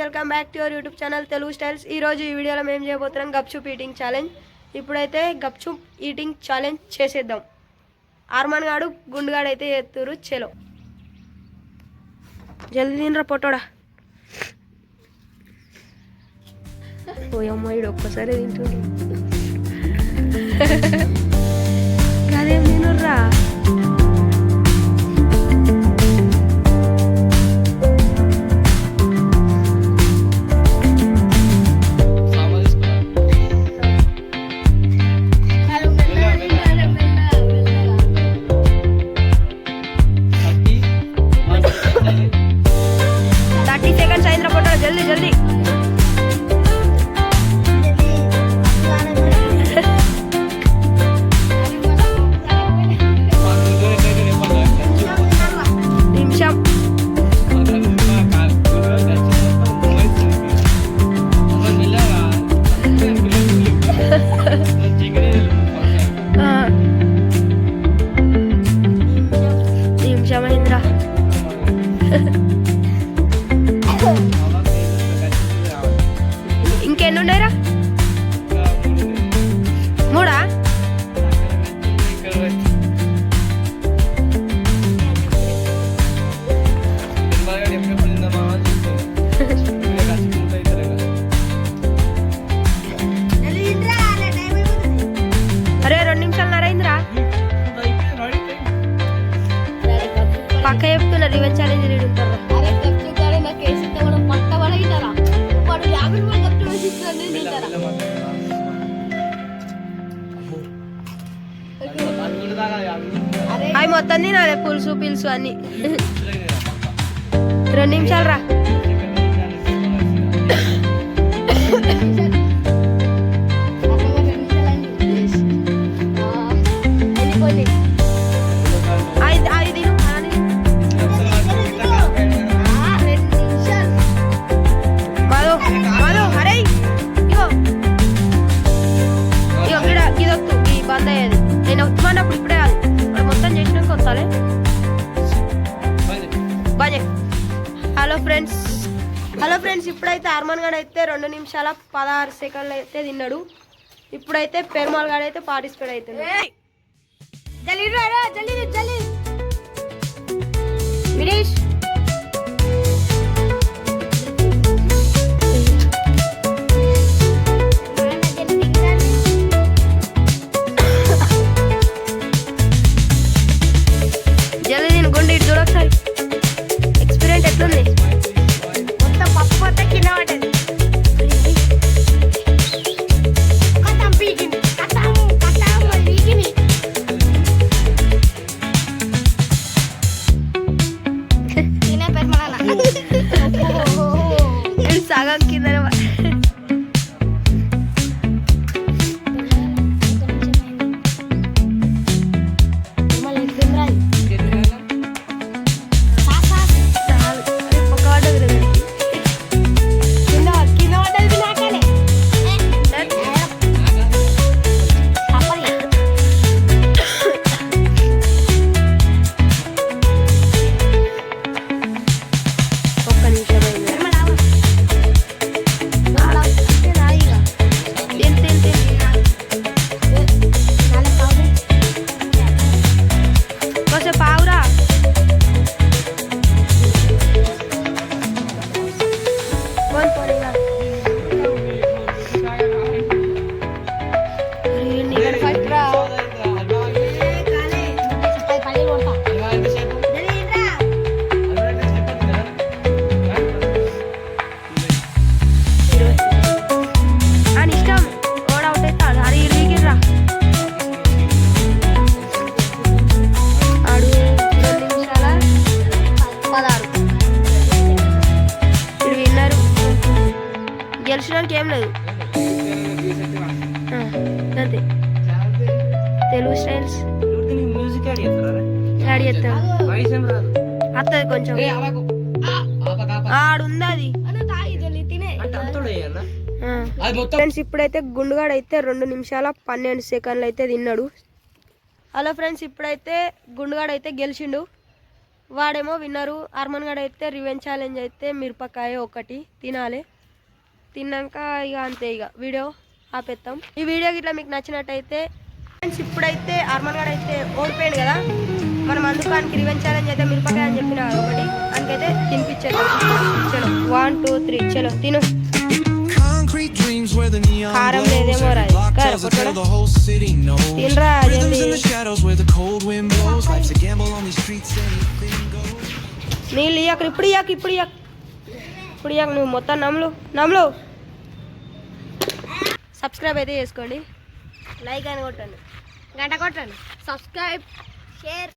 Welcome back to your YouTube channel Telugu styles. ఈరోజు ఈ వీడియోలో మేము చేయబోతున్నాం గప్చుప్ ఈటింగ్ ఛాలెంజ్. ఇప్పుడైతే గప్చుప్ ఈటింగ్ ఛాలెంజ్ చేసేద్దాం. ఆర్మన్ గాడు గుండుగాడు అయితే ఎత్తురు. చలో జల్దీ తినరా పొట్టోడా. ఓ అమ్మాయిడు ఒక్కసారి తింటుండే అదేం తినుర్రా. जल्दी जल्दी महेंद्र ఇంకెన్ని ఉన్నాయిరా? మూడా? అరే 2 నిమిషాలు నరేంద్ర పక్క చెప్తున్నా. రివెంజ్ ఛాలెంజ్ ఉంటారా? అవి మొత్తం తినాలి, పులుసు పిలుసు అన్ని. 2 నిమిషాలు రా. హలో ఫ్రెండ్స్, ఇప్పుడైతే ఆర్మన్ గాడు అయితే 2 నిమిషాల 16 సెకండ్లు అయితే తిన్నాడు. ఇప్పుడైతే పెరుమాల్ గాడు అయితే పార్టిసిపేట్ అవుతుంది. జల్దీ తిను గుండి. ఇటు చూడ ఒకసారి. ఎక్స్పీరియన్స్ ఎట్లుంది? సగం కింద గెలిచడానికి ఏం లేదు. అంతే. తెలుగు స్టైల్స్ యాడ్ చేస్తాడు. వస్తుంది కొంచెం. ఆడుంది అది. ఫ్రెండ్స్, ఇప్పుడైతే గుండుగాడు అయితే 2 నిమిషాల 12 సెకండ్లు అయితే తిన్నాడు. హలో ఫ్రెండ్స్, ఇప్పుడైతే గుండుగాడు అయితే గెలిచిండు. వాడేమో విన్నరు. అర్మన్ గడ్ అయితే రివెంజ్ ఛాలెంజ్ అయితే మిరపకాయ ఒకటి తినాలి. తిన్నాక ఇక అంతే, ఇక వీడియో ఆపేస్తాం. ఈ వీడియో ఇట్లా మీకు నచ్చినట్టయితే ఫ్రెండ్స్, ఇప్పుడైతే అర్మన్ గడ్ అయితే ఓడిపోయాడు కదా, మనం అందుకానికి రివెంజ్ ఛాలెంజ్ అయితే మిరపకాయ అని చెప్పిన ఒకటి అందుకైతే తినిపించేద్దాం. చలో 1 2 3 చలో తిను. కారం లేదేమో రా, తినరా నీళ్ళు ఇయ్యక, ఇప్పుడు ఇయ్యక ఇప్పుడు ఇయ్యక ఇప్పుడు ఇయ్యక, నువ్వు మొత్తం నమ్లు. సబ్స్క్రైబ్ అయితే చేసుకోండి, లైక్ అని కొట్టండి, గంట కొట్టండి, సబ్స్క్రైబ్ షేర్.